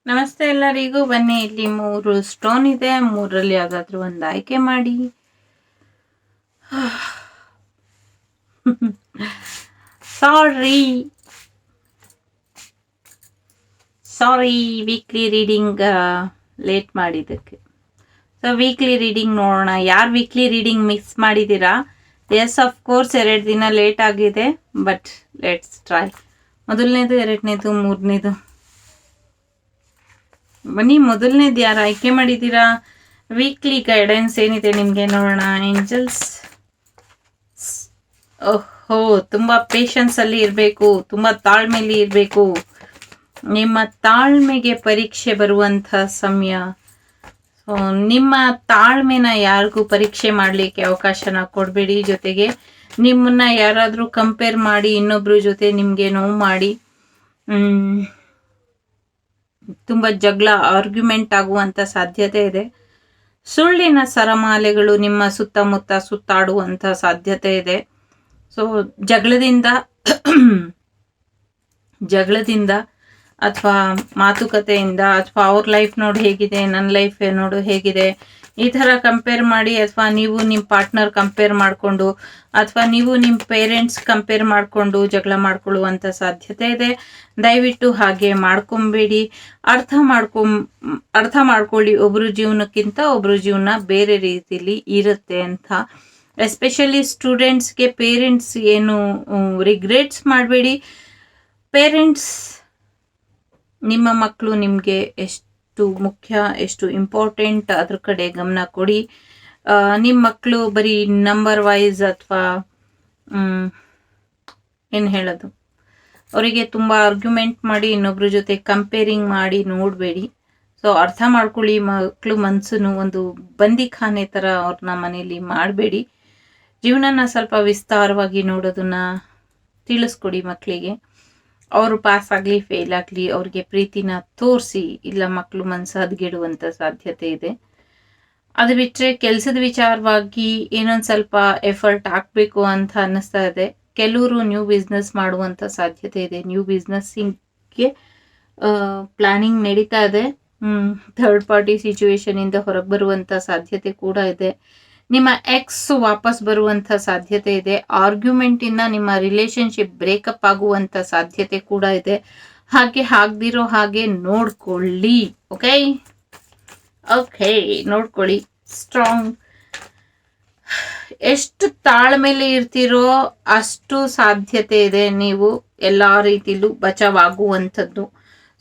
ನಮಸ್ತೆ ಎಲ್ಲರಿಗೂ. ಬನ್ನಿ, ಇಲ್ಲಿ 3 ಸ್ಟೋನ್ ಇದೆ. 3ರಲ್ಲಿ ಯಾವ್ದಾದ್ರು ಒಂದು ಆಯ್ಕೆ ಮಾಡಿ. ಸಾರಿ ವೀಕ್ಲಿ ರೀಡಿಂಗ್ ಲೇಟ್ ಮಾಡಿದ್ದಕ್ಕೆ. ಸೊ ವೀಕ್ಲಿ ರೀಡಿಂಗ್ ನೋಡೋಣ. ಯಾರು ವೀಕ್ಲಿ ರೀಡಿಂಗ್ ಮಿಸ್ ಮಾಡಿದ್ದೀರಾ? ಎಸ್, ಆಫ್ ಕೋರ್ಸ್ 2 ದಿನ ಲೇಟ್ ಆಗಿದೆ, ಬಟ್ ಲೆಟ್ಸ್ ಟ್ರೈ. ಮೊದಲನೇದು, 2ನೇದು, 3ನೇದು. ಬನ್ನಿ, ಮೊದಲನೇದು ಯಾರು ಆಯ್ಕೆ ಮಾಡಿದ್ದೀರಾ? ವೀಕ್ಲಿ ಗೈಡೆನ್ಸ್ ಏನಿದೆ ನಿಮಗೆ ನೋಡೋಣ. ಏಂಜಲ್ಸ್, ಓಹೋ, ತುಂಬ ಪೇಷನ್ಸಲ್ಲಿ ಇರಬೇಕು, ತುಂಬ ತಾಳ್ಮೆಯಲ್ಲಿ ಇರಬೇಕು. ನಿಮ್ಮ ತಾಳ್ಮೆಗೆ ಪರೀಕ್ಷೆ ಬರುವಂಥ ಸಮಯ. ಸೊ ನಿಮ್ಮ ತಾಳ್ಮೆನ ಯಾರಿಗೂ ಪರೀಕ್ಷೆ ಮಾಡಲಿಕ್ಕೆ ಅವಕಾಶನ ಕೊಡಬೇಡಿ. ಜೊತೆಗೆ ನಿಮ್ಮನ್ನ ಯಾರಾದರೂ ಕಂಪೇರ್ ಮಾಡಿ ಇನ್ನೊಬ್ರ ಜೊತೆ ನಿಮಗೆ ನೋವು ಮಾಡಿ ತುಂಬ ಜಗಳ, ಆರ್ಗ್ಯುಮೆಂಟ್ ಆಗುವಂಥ ಸಾಧ್ಯತೆ ಇದೆ. ಸುಳ್ಳಿನ ಸರಮಾಲೆಗಳು ನಿಮ್ಮ ಸುತ್ತಮುತ್ತ ಸುತ್ತಾಡುವಂಥ ಸಾಧ್ಯತೆ ಇದೆ. ಸೊ ಜಗಳದಿಂದ ಅಥವಾ ಮಾತುಕತೆಯಿಂದ ಅಥವಾ ಅವ್ರ ಲೈಫ್ ನೋಡು ಹೇಗಿದೆ, ನನ್ನ ಲೈಫ್ ನೋಡು ಹೇಗಿದೆ, ಈ ಥರ ಕಂಪೇರ್ ಮಾಡಿ, ಅಥವಾ ನೀವು ನಿಮ್ಮ ಪಾರ್ಟ್ನರ್ ಕಂಪೇರ್ ಮಾಡಿಕೊಂಡು, ಅಥವಾ ನೀವು ನಿಮ್ಮ ಪೇರೆಂಟ್ಸ್ ಕಂಪೇರ್ ಮಾಡಿಕೊಂಡು ಜಗಳ ಮಾಡ್ಕೊಳ್ಳುವಂಥ ಸಾಧ್ಯತೆ ಇದೆ. ದಯವಿಟ್ಟು ಹಾಗೆ ಮಾಡ್ಕೊಬೇಡಿ. ಅರ್ಥ ಮಾಡ್ಕೊಳ್ಳಿ, ಒಬ್ಬರು ಜೀವನಕ್ಕಿಂತ ಒಬ್ಬರು ಜೀವನ ಬೇರೆ ರೀತಿಲಿ ಇರುತ್ತೆ ಅಂತ. ಎಸ್ಪೆಷಲಿ ಸ್ಟೂಡೆಂಟ್ಸ್ಗೆ ಪೇರೆಂಟ್ಸ್ ಏನು ರಿಗ್ರೆಟ್ಸ್ ಮಾಡಬೇಡಿ. ಪೇರೆಂಟ್ಸ್, ನಿಮ್ಮ ಮಕ್ಕಳು ನಿಮಗೆ ಎಷ್ಟು ಮುಖ್ಯ, ಎಷ್ಟು ಇಂಪಾರ್ಟೆಂಟ್, ಅದ್ರ ಕಡೆ ಗಮನ ಕೊಡಿ. ನಿಮ್ಮ ಮಕ್ಕಳು ಬರೀ ನಂಬರ್ ವೈಸ್ ಅಥವಾ ಏನು ಹೇಳೋದು, ಅವರಿಗೆ ತುಂಬ ಆರ್ಗ್ಯುಮೆಂಟ್ ಮಾಡಿ ಇನ್ನೊಬ್ರ ಜೊತೆ ಕಂಪೇರಿಂಗ್ ಮಾಡಿ ನೋಡಬೇಡಿ. ಸೊ ಅರ್ಥ ಮಾಡ್ಕೊಳ್ಳಿ, ಮಕ್ಕಳು ಮನಸ್ಸನ್ನು ಒಂದು ಬಂದಿಖಾನೆ ಥರ ಅವ್ರನ್ನ ಮನೇಲಿ ಮಾಡಬೇಡಿ. ಜೀವನನ ಸ್ವಲ್ಪ ವಿಸ್ತಾರವಾಗಿ ನೋಡೋದನ್ನ ತಿಳಿಸ್ಕೊಡಿ ಮಕ್ಕಳಿಗೆ. ಅವರು ಪಾಸ್ ಆಗಲಿ ಫೇಲ್ ಆಗಲಿ, ಅವ್ರಿಗೆ ಪ್ರೀತಿನ ತೋರಿಸಿ. ಇಲ್ಲ ಮಕ್ಕಳು ಮನಸ್ಸು ಹದಗೆಡುವಂಥ ಸಾಧ್ಯತೆ ಇದೆ. ಅದು ಬಿಟ್ಟರೆ ಕೆಲಸದ ವಿಚಾರವಾಗಿ ಏನೊಂದು ಸ್ವಲ್ಪ ಎಫರ್ಟ್ ಹಾಕಬೇಕು ಅಂತ ಅನ್ನಿಸ್ತಾ ಇದೆ. ಕೆಲವರು ನ್ಯೂ ಬಿಸ್ನೆಸ್ ಮಾಡುವಂಥ ಸಾಧ್ಯತೆ ಇದೆ. ನ್ಯೂ ಬಿಸ್ನೆಸ್ಸಿಗೆ ಪ್ಲಾನಿಂಗ್ ನಡೀತಾ ಇದೆ. ಥರ್ಡ್ ಪಾರ್ಟಿ ಸಿಚುವೇಶನಿಂದ ಹೊರಗೆ ಬರುವಂಥ ಸಾಧ್ಯತೆ ಕೂಡ ಇದೆ. ನಿಮ್ಮ ಎಕ್ಸ್ ವಾಪಸ್ ಬರುವಂಥ ಸಾಧ್ಯತೆ ಇದೆ. ಆರ್ಗ್ಯುಮೆಂಟಿಂದ ನಿಮ್ಮ ರಿಲೇಶನ್ಶಿಪ್ ಬ್ರೇಕಪ್ ಆಗುವಂಥ ಸಾಧ್ಯತೆ ಕೂಡ ಇದೆ. ಹಾಗೆ ಆಗದಿರೋ ಹಾಗೆ ನೋಡ್ಕೊಳ್ಳಿ. ಓಕೆ, ನೋಡ್ಕೊಳ್ಳಿ. ಸ್ಟ್ರಾಂಗ್, ಎಷ್ಟು ತಾಳ್ಮೆಲೆ ಇರ್ತೀರೋ ಅಷ್ಟು ಸಾಧ್ಯತೆ ಇದೆ ನೀವು ಎಲ್ಲ ರೀತಿಲೂ ಬಚಾವಾಗುವಂಥದ್ದು.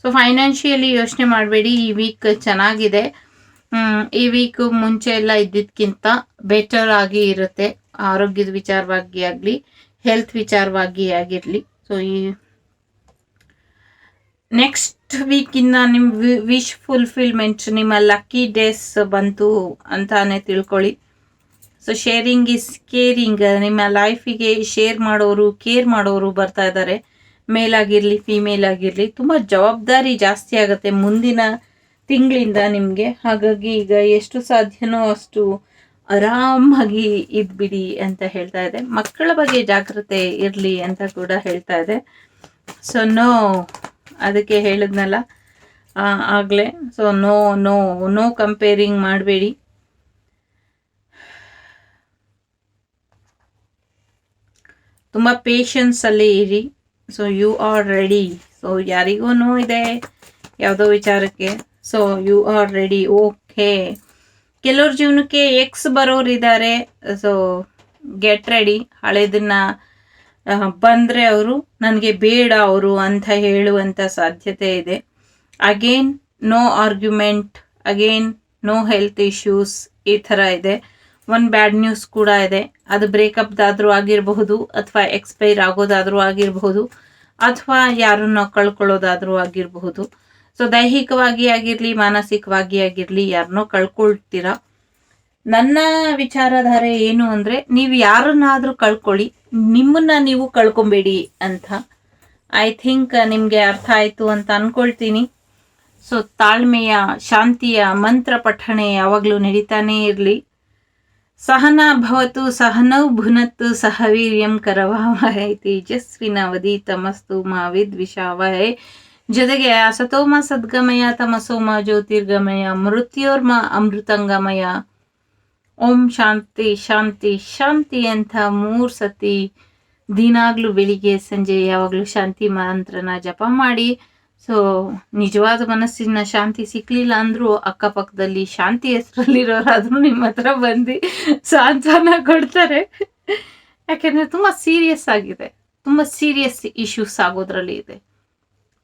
ಸೊ ಫೈನಾನ್ಷಿಯಲಿ ಯೋಚನೆ ಮಾಡಬೇಡಿ. ಈ ವೀಕ್ ಚೆನ್ನಾಗಿದೆ. ಈ ವೀಕ್ ಮುಂಚೆ ಎಲ್ಲ ಇದ್ದಿದ್ದಕ್ಕಿಂತ ಬೆಟರ್ ಆಗಿ ಇರುತ್ತೆ. ಆರೋಗ್ಯದ ವಿಚಾರವಾಗಿ ಆಗಲಿ, ಹೆಲ್ತ್ ವಿಚಾರವಾಗಿ ಆಗಿರಲಿ. ಸೊ ಈ ನೆಕ್ಸ್ಟ್ ವೀಕಿಂದ ನಿಮ್ಮ ವಿಶ್ ಫುಲ್ಫಿಲ್ಮೆಂಟ್, ನಿಮ್ಮ ಲಕ್ಕಿ ಡೇಸ್ ಬಂತು ಅಂತಾನೆ ತಿಳ್ಕೊಳ್ಳಿ. So sharing is caring. ನಿಮ್ಮ ಲೈಫಿಗೆ ಶೇರ್ ಮಾಡೋರು, ಕೇರ್ ಮಾಡೋರು ಬರ್ತಾ ಇದ್ದಾರೆ. ಮೇಲ್ ಆಗಿರಲಿ, ಫಿಮೇಲ್ ಆಗಿರಲಿ. ತುಂಬ ಜವಾಬ್ದಾರಿ ಜಾಸ್ತಿ ಆಗುತ್ತೆ ಮುಂದಿನ ತಿಂಗಳಿಂದ ನಿಮಗೆ. ಹಾಗಾಗಿ ಈಗ ಎಷ್ಟು ಸಾಧ್ಯನೋ ಅಷ್ಟು ಆರಾಮಾಗಿ ಇದ್ಬಿಡಿ ಅಂತ ಹೇಳ್ತಾ ಇದೆ. ಮಕ್ಕಳ ಬಗ್ಗೆ ಜಾಗ್ರತೆ ಇರಲಿ ಅಂತ ಕೂಡ ಹೇಳ್ತಾ ಇದೆ. ಸೊ ಅದಕ್ಕೆ ಹೇಳಿದ್ನಲ್ಲ ಆಗಲೇ. ಸೊ ನೋ ಕಂಪೇರಿಂಗ್ ಮಾಡಬೇಡಿ. ತುಂಬ ಪೇಷನ್ಸಲ್ಲಿ ಇರಿ. So you are ready. So ಯಾರಿಗೂ ಇದೆ ಯಾವುದೋ ವಿಚಾರಕ್ಕೆ. So you are ready. Okay, ಕೆಲವ್ರ ಜೀವನಕ್ಕೆ ಎಕ್ಸ್ ಬರೋರಿದ್ದಾರೆ. So get ready. ಹಳೇದನ್ನ ಬಂದರೆ ಅವರು ನನಗೆ ಬೇಡ ಅವರು ಅಂತ ಹೇಳುವಂಥ ಸಾಧ್ಯತೆ ಇದೆ. Again no argument, again no health issues, ಈ ಥರ ಇದೆ. ಒಂದು ಬ್ಯಾಡ್ ನ್ಯೂಸ್ ಕೂಡ ಇದೆ. ಅದು ಬ್ರೇಕಪ್ದಾದರೂ ಆಗಿರಬಹುದು, ಅಥವಾ ಎಕ್ಸ್ಪೈರ್ ಆಗೋದಾದರೂ ಆಗಿರಬಹುದು, ಅಥವಾ ಯಾರನ್ನ ಕಳ್ಕೊಳ್ಳೋದಾದರೂ ಆಗಿರಬಹುದು. ಸೊ ದೈಹಿಕವಾಗಿ ಆಗಿರಲಿ, ಮಾನಸಿಕವಾಗಿ ಆಗಿರಲಿ, ಯಾರನ್ನೋ ಕಳ್ಕೊಳ್ತೀರಾ. ನನ್ನ ವಿಚಾರಧಾರೆ ಏನು ಅಂದರೆ, ನೀವು ಯಾರನ್ನಾದರೂ ಕಳ್ಕೊಳ್ಳಿ, ನಿಮ್ಮನ್ನ ನೀವು ಕಳ್ಕೊಬೇಡಿ ಅಂತ. ಐ ಥಿಂಕ್ ನಿಮಗೆ ಅರ್ಥ ಆಯಿತು ಅಂತ ಅಂದ್ಕೊಳ್ತೀನಿ. ಸೊ ತಾಳ್ಮೆಯ, ಶಾಂತಿಯ ಮಂತ್ರ ಪಠಣೆ ಯಾವಾಗಲೂ ನಡೀತಾನೇ ಇರಲಿ. ಸಹನಾ ಭವತು ಸಹನೌ ಭುನತ್ತು ಸಹ ವೀರ್ಯಂ ಕರವಾವಹೈ ತೇಜಸ್ವಿನಾವಧೀತಮಸ್ತು ಮಾ ವಿದ್ವಿಷಾವಹೈ. ಜೊತೆಗೆ ಅಸತೋಮ ಸದ್ಗಮಯ ತಮಸೋಮ ಜ್ಯೋತಿರ್ಗಮಯ ಮೃತ್ಯೋರ್ಮ ಅಮೃತಂಗಮಯ ಓಂ ಶಾಂತಿ ಶಾಂತಿ ಶಾಂತಿ ಅಂತ 3 ಸತಿ ದಿನಾಗ್ಲೂ ಬೆಳಿಗ್ಗೆ ಸಂಜೆ ಯಾವಾಗಲೂ ಶಾಂತಿ ಮಂತ್ರನ ಜಪ ಮಾಡಿ. ಸೊ ನಿಜವಾದ ಮನಸ್ಸಿನ ಶಾಂತಿ ಸಿಕ್ಲಿಲ್ಲ ಅಂದ್ರೂ ಅಕ್ಕಪಕ್ಕದಲ್ಲಿ ಶಾಂತಿ ಹೆಸರಲ್ಲಿರೋರಾದ್ರೂ ನಿಮ್ಮ ಹತ್ರ ಬಂದು ಸಾಂತ್ವನ ಕೊಡ್ತಾರೆ. ಯಾಕೆಂದ್ರೆ ತುಂಬಾ ಸೀರಿಯಸ್ ಆಗಿದೆ, ತುಂಬಾ ಸೀರಿಯಸ್ ಇಶ್ಯೂಸ್ ಆಗೋದ್ರಲ್ಲಿ ಇದೆ.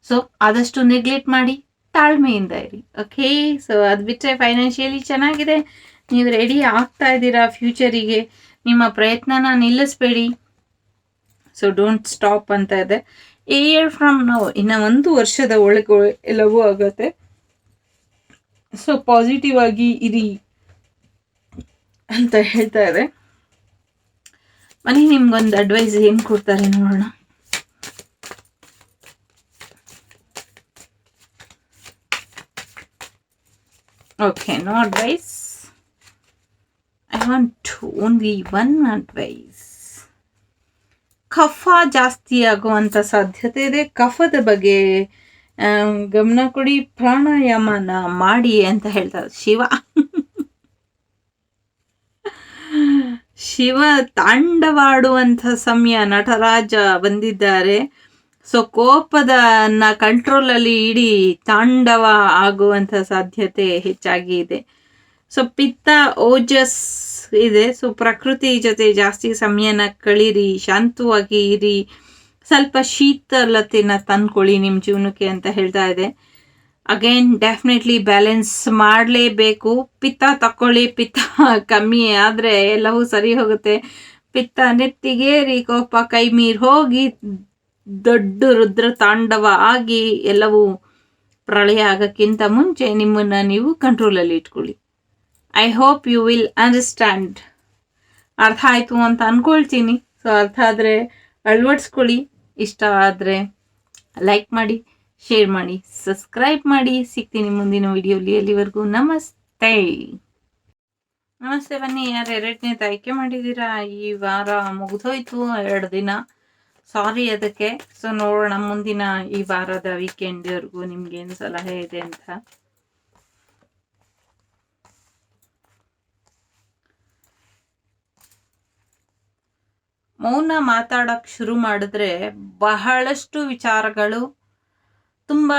ಸೊ ಆದಷ್ಟು ನೆಗ್ಲೆಕ್ಟ್ ಮಾಡಿ ತಾಳ್ಮೆಯಿಂದ ಇರಿ. ಓಕೆ, ಸೊ ಅದು ಬಿಟ್ಟರೆ ಫೈನಾನ್ಷಿಯಲಿ ಚೆನ್ನಾಗಿದೆ, ನೀವು ರೆಡಿ ಆಗ್ತಾ ಇದ್ದೀರಾ ಫ್ಯೂಚರಿಗೆ. ನಿಮ್ಮ ಪ್ರಯತ್ನನ ನಿಲ್ಲಿಸ್ಬೇಡಿ. ಸೊ ಡೋಂಟ್ ಸ್ಟಾಪ್ ಅಂತ ಇದೆ. ಇಯರ್ ಫ್ರಮ್ ನೌ, ಇನ್ನು 1 ವರ್ಷದ ಒಳಗೆ ಎಲ್ಲವೂ ಆಗುತ್ತೆ. ಸೊ ಪಾಸಿಟಿವ್ ಆಗಿ ಇರಿ ಅಂತ ಹೇಳ್ತಾ ಇದೆ. ಮನೆ ನಿಮ್ಗೊಂದು ಅಡ್ವೈಸ್ ಏನು ಕೊಡ್ತಾರೆ ನೋಡೋಣ. Okay, no advice. I want only one advice. ಕಫ ಜಾಸ್ತಿ ಆಗುವಂಥ ಸಾಧ್ಯತೆ ಇದೆ. ಕಫದ ಬಗ್ಗೆ ಗಮನ ಕೊಡಿ, ಪ್ರಾಣಾಯಾಮನ ಮಾಡಿ ಅಂತ ಹೇಳ್ತಾರೆ. ಶಿವ ತಾಂಡವಾಡುವಂಥ ಸಮಯ. ನಟರಾಜ ಬಂದಿದ್ದಾರೆ. ಸೊ ಕೋಪದನ್ನ ಕಂಟ್ರೋಲಲ್ಲಿ ಇಡೀ ತಾಂಡವ ಆಗುವಂಥ ಸಾಧ್ಯತೆ ಹೆಚ್ಚಾಗಿ ಇದೆ. ಸೊ ಪಿತ್ತ ಓಜಸ್ ಇದೆ. ಸೊ ಪ್ರಕೃತಿ ಜೊತೆ ಜಾಸ್ತಿ ಸಮಯನ ಕಳೀರಿ, ಶಾಂತವಾಗಿ ಇರಿ, ಸ್ವಲ್ಪ ಶೀತಲತೆನ ತಂದ್ಕೊಳ್ಳಿ ನಿಮ್ಮ ಜೀವನಕ್ಕೆ ಅಂತ ಹೇಳ್ತಾ ಇದೆ. ಅಗೇನ್ ಡೆಫಿನೆಟ್ಲಿ ಬ್ಯಾಲೆನ್ಸ್ ಮಾಡಲೇಬೇಕು. ಪಿತ್ತ ತಕ್ಕೊಳ್ಳಿ, ಪಿತ್ತ ಕಮ್ಮಿ ಆದರೆ ಎಲ್ಲವೂ ಸರಿ ಹೋಗುತ್ತೆ. ಪಿತ್ತ ನೆತ್ತಿಗೇರಿ ಕೋಪ ಕೈ ಮೀರಿ ಹೋಗಿ ದೊಡ್ಡ ರುದ್ರ ತಾಂಡವ ಆಗಿ ಎಲ್ಲವೂ ಪ್ರಳಯ ಆಗೋಕ್ಕಿಂತ ಮುಂಚೆ ನಿಮ್ಮನ್ನು ನೀವು ಕಂಟ್ರೋಲಲ್ಲಿ ಇಟ್ಕೊಳ್ಳಿ. I hope you will understand. ಅರ್ಥ ಆಯಿತು ಅಂತ ಅಂದ್ಕೊಳ್ತೀನಿ. ಸೊ ಅರ್ಥ ಆದರೆ ಅಳವಡಿಸ್ಕೊಳ್ಳಿ. ಇಷ್ಟ ಆದರೆ ಲೈಕ್ ಮಾಡಿ, ಶೇರ್ ಮಾಡಿ, ಸಬ್ಸ್ಕ್ರೈಬ್ ಮಾಡಿ. ಸಿಗ್ತೀನಿ ಮುಂದಿನ ವಿಡಿಯೋಲಿ. ಅಲ್ಲಿವರೆಗೂ ನಮಸ್ತೆ. ನಮಸ್ತೆ. ಬನ್ನಿ, ಯಾರು 2ನೇ ಆಯ್ಕೆ ಮಾಡಿದ್ದೀರಾ? ಈ ವಾರ ಮುಗಿದೋಯ್ತು, 2 ದಿನ. ಸಾರಿ ಅದಕ್ಕೆ. ಸೊ ನೋಡೋಣ ಮುಂದಿನ ಈ ವಾರದ ವೀಕೆಂಡ್ವರೆಗೂ ನಿಮ್ಗೇನು ಸಲಹೆ ಇದೆ ಅಂತ. ಮೌನ ಮಾತಾಡೋಕ್ಕೆ ಶುರು ಮಾಡಿದ್ರೆ ಬಹಳಷ್ಟು ವಿಚಾರಗಳು ತುಂಬ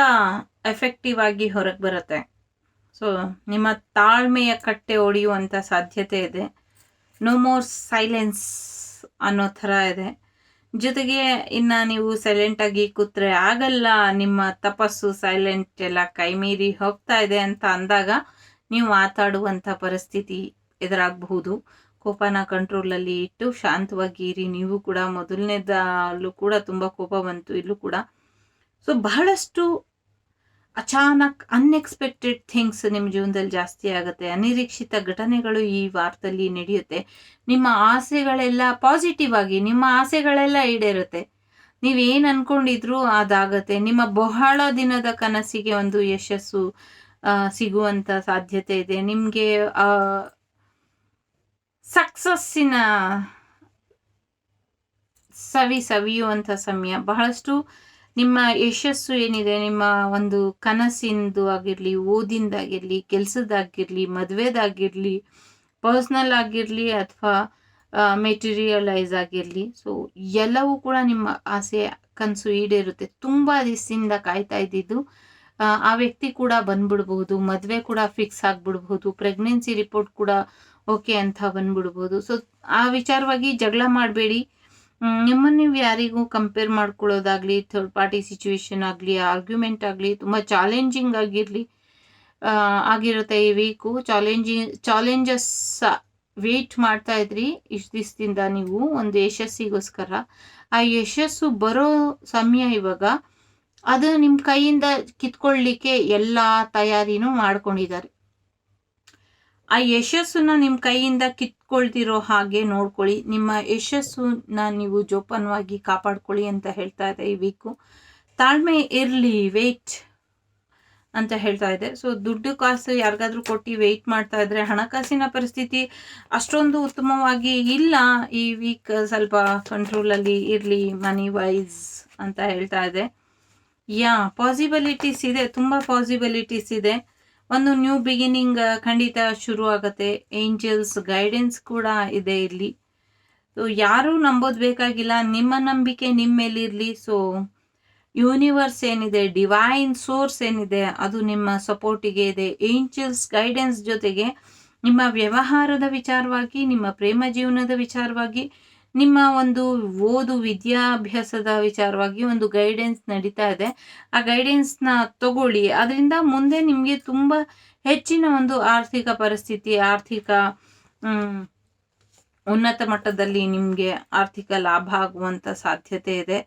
ಎಫೆಕ್ಟಿವ್ ಆಗಿ ಹೊರಗೆ ಬರುತ್ತೆ. ಸೊ ನಿಮ್ಮ ತಾಳ್ಮೆಯ ಕಟ್ಟೆ ಒಡೆಯುವಂಥ ಸಾಧ್ಯತೆ ಇದೆ. ನೋ ಮೋರ್ ಸೈಲೆನ್ಸ್ ಅನ್ನೋ ಥರ ಇದೆ. ಜೊತೆಗೆ ಇನ್ನು ನೀವು ಸೈಲೆಂಟಾಗಿ ಕೂತ್ರೆ ಆಗಲ್ಲ, ನಿಮ್ಮ ತಪಸ್ಸು ಸೈಲೆಂಟ್ ಎಲ್ಲ ಕೈಮೀರಿ ಹೋಗ್ತಾ ಇದೆ ಅಂತ ಅಂದಾಗ ನೀವು ಮಾತಾಡುವಂಥ ಪರಿಸ್ಥಿತಿ ಎದುರಾಗಬಹುದು. ಕೋಪನ ಕಂಟ್ರೋಲಲ್ಲಿ ಇಟ್ಟು ಶಾಂತವಾಗಿ ಇರಿ. ನೀವು ಕೂಡ ಮೊದಲನೇದಲ್ಲೂ ಕೂಡ ತುಂಬ ಕೋಪ ಬಂತು, ಇಲ್ಲೂ ಕೂಡ. ಸೊ ಬಹಳಷ್ಟು ಅಚಾನಕ್ ಅನ್ಎಕ್ಸ್ಪೆಕ್ಟೆಡ್ ಥಿಂಗ್ಸ್ ನಿಮ್ಮ ಜೀವನದಲ್ಲಿ ಜಾಸ್ತಿ ಆಗುತ್ತೆ. ಅನಿರೀಕ್ಷಿತ ಘಟನೆಗಳು ಈ ವಾರದಲ್ಲಿ ನಡೆಯುತ್ತೆ. ನಿಮ್ಮ ಆಸೆಗಳೆಲ್ಲ ಪಾಸಿಟಿವ್ ಆಗಿ, ನಿಮ್ಮ ಆಸೆಗಳೆಲ್ಲ ಈಡೇರುತ್ತೆ. ನೀವೇನು ಅಂದ್ಕೊಂಡಿದ್ರು ಅದಾಗತ್ತೆ. ನಿಮ್ಮ ಬಹಳ ದಿನದ ಕನಸಿಗೆ ಒಂದು ಯಶಸ್ಸು ಸಿಗುವಂಥ ಸಾಧ್ಯತೆ ಇದೆ. ನಿಮಗೆ ಸಕ್ಸಸ್ಸಿನ ಸವಿಯುವಂಥ ಸಮಯ. ಬಹಳಷ್ಟು ನಿಮ್ಮ ಯಶಸ್ಸು ಏನಿದೆ, ನಿಮ್ಮ ಒಂದು ಕನಸಿಂದು ಆಗಿರಲಿ, ಓದಿಂದಾಗಿರಲಿ, ಕೆಲಸದಾಗಿರಲಿ, ಮದುವೆದಾಗಿರಲಿ, ಪರ್ಸ್ನಲ್ ಆಗಿರಲಿ ಅಥವಾ ಮೆಟೀರಿಯಲೈಸ್ ಆಗಿರಲಿ, ಸೊ ಎಲ್ಲವೂ ಕೂಡ ನಿಮ್ಮ ಆಸೆ ಕನಸು ಈಡೇರುತ್ತೆ. ತುಂಬ ದಿವಸದಿಂದ ಕಾಯ್ತಾ ಇದ್ದಿದ್ದು ಆ ವ್ಯಕ್ತಿ ಕೂಡ ಬಂದ್ಬಿಡ್ಬಹುದು. ಮದುವೆ ಕೂಡ ಫಿಕ್ಸ್ ಆಗಿಬಿಡ್ಬಹುದು. ಪ್ರೆಗ್ನೆನ್ಸಿ ರಿಪೋರ್ಟ್ ಕೂಡ ಓಕೆ ಅಂತ ಬಂದ್ಬಿಡ್ಬೋದು. ಸೊ ಆ ವಿಚಾರವಾಗಿ ಜಗಳ ಮಾಡಬೇಡಿ. ನಿಮ್ಮನ್ನು ನೀವು ಯಾರಿಗೂ ಕಂಪೇರ್ ಮಾಡ್ಕೊಳ್ಳೋದಾಗಲಿ, ಥರ್ಡ್ ಪಾರ್ಟಿ ಸಿಚುವೇಶನ್ ಆಗಲಿ, ಆರ್ಗ್ಯುಮೆಂಟ್ ಆಗಲಿ ತುಂಬ ಚಾಲೆಂಜಿಂಗ್ ಆಗಿರುತ್ತೆ ಈ ವೀಕು. ಚಾಲೆಂಜಸ್ ವೇಟ್ ಮಾಡ್ತಾ ಇದ್ರಿ ಇಷ್ಟು ದಿವಸದಿಂದ ನೀವು ಒಂದು ಯಶಸ್ಸಿಗೋಸ್ಕರ. ಆ ಯಶಸ್ಸು ಬರೋ ಸಮಯ ಇವಾಗ. ಅದು ನಿಮ್ಮ ಕೈಯಿಂದ ಕಿತ್ಕೊಳ್ಳಿಕ್ಕೆ ಎಲ್ಲ ತಯಾರಿನೂ ಮಾಡ್ಕೊಂಡಿದ್ದಾರೆ. ಆ ಯಶಸ್ಸನ್ನ ನಿಮ್ಮ ಕೈಯಿಂದ ಕಿತ್ಕೊಳ್ತಿರೋ ಹಾಗೆ ನೋಡ್ಕೊಳ್ಳಿ. ನಿಮ್ಮ ಯಶಸ್ಸನ್ನ ನೀವು ಜೋಪಾನವಾಗಿ ಕಾಪಾಡ್ಕೊಳ್ಳಿ ಅಂತ ಹೇಳ್ತಾ ಇದೆ ಈ ವೀಕು. ತಾಳ್ಮೆ ಇರಲಿ, ವೆಯ್ಟ್ ಅಂತ ಹೇಳ್ತಾ ಇದೆ. ಸೊ ದುಡ್ಡು ಕಾಸು ಯಾರಿಗಾದ್ರೂ ಕೊಟ್ಟು ವೆಯ್ಟ್ ಮಾಡ್ತಾ ಇದ್ರೆ ಹಣಕಾಸಿನ ಪರಿಸ್ಥಿತಿ ಅಷ್ಟೊಂದು ಉತ್ತಮವಾಗಿ ಇಲ್ಲ ಈ ವೀಕ್. ಸ್ವಲ್ಪ ಕಂಟ್ರೋಲಲ್ಲಿ ಇರಲಿ ಮನಿ ವೈಸ್ ಅಂತ ಹೇಳ್ತಾ ಇದೆ. ಪಾಸಿಬಿಲಿಟೀಸ್ ಇದೆ, ತುಂಬ ಪಾಸಿಬಿಲಿಟೀಸ್ ಇದೆ. ಒಂದು ನ್ಯೂ ಬಿಗಿನಿಂಗ್ ಖಂಡಿತ ಶುರು ಆಗುತ್ತೆ. ಏಂಜಲ್ಸ್ ಗೈಡೆನ್ಸ್ ಕೂಡ ಇದೆ ಇಲ್ಲಿ. ಸೊ ಯಾರೂ ನಂಬೋದು ಬೇಕಾಗಿಲ್ಲ, ನಿಮ್ಮ ನಂಬಿಕೆ ನಿಮ್ಮ ಮೇಲಿರಲಿ. ಸೊ ಯೂನಿವರ್ಸ್ ಏನಿದೆ, ಡಿವೈನ್ ಸೋರ್ಸ್ ಏನಿದೆ, ಅದು ನಿಮ್ಮ ಸಪೋರ್ಟಿಗೆ ಇದೆ. ಏಂಜಲ್ಸ್ ಗೈಡೆನ್ಸ್ ಜೊತೆಗೆ ನಿಮ್ಮ ವ್ಯವಹಾರದ ವಿಚಾರವಾಗಿ, ನಿಮ್ಮ ಪ್ರೇಮ ಜೀವನದ ವಿಚಾರವಾಗಿ, ನಿಮ್ಮ ಒಂದು ವಿದ್ಯಾಭ್ಯಾಸದ ವಿಚಾರವಾಗಿ ಒಂದು ಗೈಡೆನ್ಸ್ ನಡೀತಾ ಇದೆ. ಆ ಗೈಡೆನ್ಸ್ನ ತಗೊಳ್ಳಿ. ಅದರಿಂದ ಮುಂದೆ ನಿಮಗೆ ತುಂಬ ಹೆಚ್ಚಿನ ಒಂದು ಆರ್ಥಿಕ ಪರಿಸ್ಥಿತಿ, ಆರ್ಥಿಕ ಉನ್ನತ ಮಟ್ಟದಲ್ಲಿ ನಿಮಗೆ ಆರ್ಥಿಕ ಲಾಭ ಆಗುವಂಥ ಸಾಧ್ಯತೆ ಇದೆ.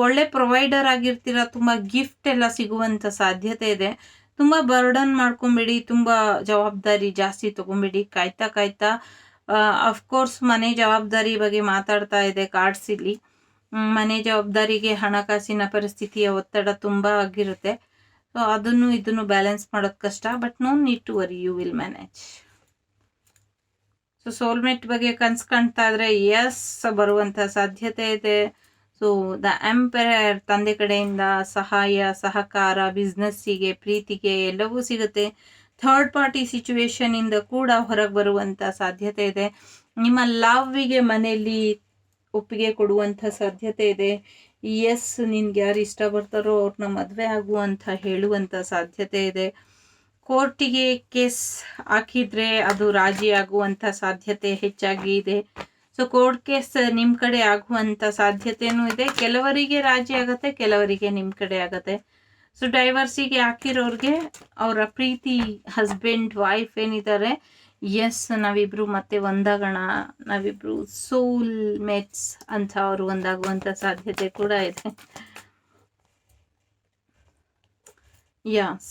ಒಳ್ಳೆ ಪ್ರೊವೈಡರ್ ಆಗಿರ್ತೀರ, ತುಂಬ ಗಿಫ್ಟ್ ಎಲ್ಲ ಸಿಗುವಂಥ ಸಾಧ್ಯತೆ ಇದೆ. ತುಂಬ ಬರ್ಡನ್ ಮಾಡ್ಕೊಂಬೇಡಿ, ತುಂಬ ಜವಾಬ್ದಾರಿ ಜಾಸ್ತಿ ತಗೊಂಬೇಡಿ. ಕಾಯ್ತಾ ಅಫ್ಕೋರ್ಸ್ ಮನೆ ಜವಾಬ್ದಾರಿ ಬಗ್ಗೆ ಮಾತಾಡ್ತಾ ಇದೆ ಕಾರ್ಡ್ಸ್ ಇಲ್ಲಿ. ಮನೆ ಜವಾಬ್ದಾರಿಗೆ ಹಣಕಾಸಿನ ಪರಿಸ್ಥಿತಿಯ ಒತ್ತಡ ತುಂಬ ಆಗಿರುತ್ತೆ. ಸೊ ಅದನ್ನು ಇದನ್ನು ಬ್ಯಾಲೆನ್ಸ್ ಮಾಡೋದು ಕಷ್ಟ. But no need to worry, you will manage. So soulmate ಬಗ್ಗೆ ಕನ್ಸು ಕಾಣ್ತಾ ಇದ್ರೆ ಎಸ್ ಬರುವಂಥ ಸಾಧ್ಯತೆ ಇದೆ. ಸೊ ದ ಎಂಪೈರ್, ತಂದೆ ಕಡೆಯಿಂದ ಸಹಾಯ ಸಹಕಾರ, ಬಿಸ್ನೆಸ್ಸಿಗೆ, ಪ್ರೀತಿಗೆ ಎಲ್ಲವೂ ಸಿಗುತ್ತೆ. ಥರ್ಡ್ ಪಾರ್ಟಿ ಸಿಚುವೇಶನ್ ಇಂದ ಕೂಡ ಹೊರಗೆ ಬರುವಂಥ ಸಾಧ್ಯತೆ ಇದೆ. ನಿಮ್ಮ ಲವ್ವಿಗೆ ಮನೆಯಲ್ಲಿ ಒಪ್ಪಿಗೆ ಕೊಡುವಂಥ ಸಾಧ್ಯತೆ ಇದೆ. ಎಸ್, ನಿನ್ಗೆ ಯಾರು ಇಷ್ಟ ಬರ್ತಾರೋ ಅವ್ರನ್ನ ಮದುವೆ ಆಗುವಂಥ ಹೇಳುವಂಥ ಸಾಧ್ಯತೆ ಇದೆ. ಕೋರ್ಟಿಗೆ ಕೇಸ್ ಹಾಕಿದ್ರೆ ಅದು ರಾಜಿ ಆಗುವಂಥ ಸಾಧ್ಯತೆ ಹೆಚ್ಚಾಗಿ ಇದೆ. ಸೊ ಕೋರ್ಟ್ ಕೇಸ್ ನಿಮ್ಮ ಕಡೆ ಆಗುವಂಥ ಸಾಧ್ಯತೆನೂ ಇದೆ. ಕೆಲವರಿಗೆ ರಾಜಿ ಆಗತ್ತೆ, ಕೆಲವರಿಗೆ ನಿಮ್ಮ ಕಡೆ ಆಗತ್ತೆ. ಸೊ ಡೈವರ್ಸಿಗೆ ಹಾಕಿರೋರಿಗೆ ಅವರ ಪ್ರೀತಿ ಹಸ್ಬೆಂಡ್ ವೈಫ್ ಏನಿದ್ದಾರೆ, ಎಸ್ ನಾವಿಬ್ರು ಮತ್ತೆ ಒಂದಾಗೋಣ, ನಾವಿಬ್ರು ಸೋಲ್ ಮೇಟ್ಸ್ ಅಂತ ಅವರು ಒಂದಾಗುವಂಥ ಸಾಧ್ಯತೆ ಕೂಡ ಇದೆ.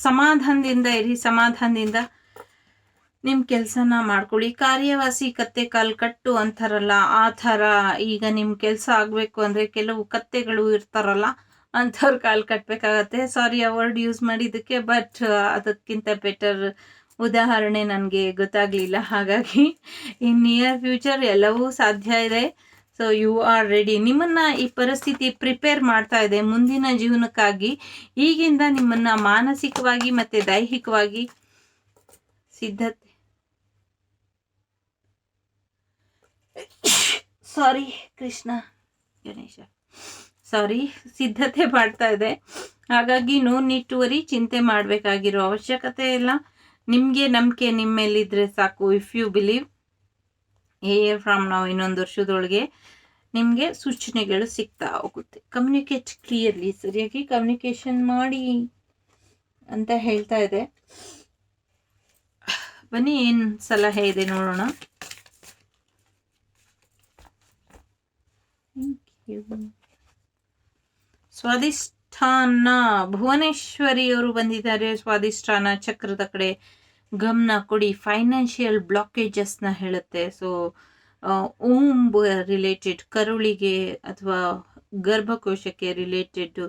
ಸಮಾಧಾನದಿಂದ ಇರಿ, ಸಮಾಧಾನದಿಂದ ನಿಮ್ಮ ಕೆಲಸನ ಮಾಡ್ಕೊಳ್ಳಿ. ಕಾರ್ಯವಾಸಿ ಕತ್ತೆ ಕಾಲು ಕಟ್ಟು ಅಂತಾರಲ್ಲ, ಆ ಥರ ಈಗ ನಿಮ್ಮ ಕೆಲಸ ಆಗಬೇಕು ಅಂದರೆ ಕೆಲವು ಕತ್ತೆಗಳು ಇರ್ತಾರಲ್ಲ, ಅಂಥವ್ರ ಕಾಲು ಕಟ್ಟಬೇಕಾಗತ್ತೆ. ಸಾರಿ ಆ ವರ್ಡ್ ಯೂಸ್ ಮಾಡಿದ್ದಕ್ಕೆ, ಬಟ್ ಅದಕ್ಕಿಂತ ಬೆಟರ್ ಉದಾಹರಣೆ ನನಗೆ ಗೊತ್ತಾಗಲಿಲ್ಲ. ಹಾಗಾಗಿ ಇನ್ ನಿಯರ್ ಫ್ಯೂಚರ್ ಎಲ್ಲವೂ ಸಾಧ್ಯ ಇದೆ. So you are ready. ನಿಮ್ಮನ್ನು ಈ ಪರಿಸ್ಥಿತಿ ಪ್ರಿಪೇರ್ ಮಾಡ್ತಾ ಇದೆ ಮುಂದಿನ ಜೀವನಕ್ಕಾಗಿ. ಈಗಿಂದ ನಿಮ್ಮನ್ನು ಮಾನಸಿಕವಾಗಿ ಮತ್ತು ದೈಹಿಕವಾಗಿ ಸಿದ್ಧತೆ ಸಿದ್ಧತೆ ಮಾಡ್ತಾ ಇದೆ. ಹಾಗಾಗಿ ನೋ ನೀಡ್ ಟು ವರಿ, ಚಿಂತೆ ಮಾಡಬೇಕಾಗಿರೋ ಅವಶ್ಯಕತೆ ಇಲ್ಲ. ನಿಮಗೆ ನಂಬಿಕೆ ನಿಮ್ಮ ಮೇಲಿದ್ರೆ ಸಾಕು. ಇಫ್ ಯು ಬಿಲೀವ್, ಫ್ರಮ್ ನಾವು ಇನ್ನೊಂದು ವರ್ಷದೊಳಗೆ ನಿಮಗೆ ಸೂಚನೆಗಳು ಸಿಗ್ತಾ ಹೋಗುತ್ತೆ. ಕಮ್ಯುನಿಕೇಟ್ ಕ್ಲಿಯರ್ಲಿ, ಸರಿಯಾಗಿ ಕಮ್ಯುನಿಕೇಶನ್ ಮಾಡಿ ಅಂತ ಹೇಳ್ತಾ ಇದೆ. ಬನ್ನಿ ಏನು ಸಲಹೆ ಇದೆ ನೋಡೋಣ. ಸ್ವಾಧಿಷ್ಠಾನ, ಭುವನೇಶ್ವರಿಯವರು ಬಂದಿದ್ದಾರೆ. ಸ್ವಾಧಿಷ್ಠಾನ ಚಕ್ರದ ಕಡೆ ಗಮನ ಕೊಡಿ. ಫೈನಾನ್ಷಿಯಲ್ ಬ್ಲಾಕೇಜಸ್ನ ಹೇಳುತ್ತೆ. ಸೊ ಓಂಬ್ ರಿಲೇಟೆಡ್, ಕರುಳಿಗೆ ಅಥವಾ ಗರ್ಭಕೋಶಕ್ಕೆ ರಿಲೇಟೆಡ್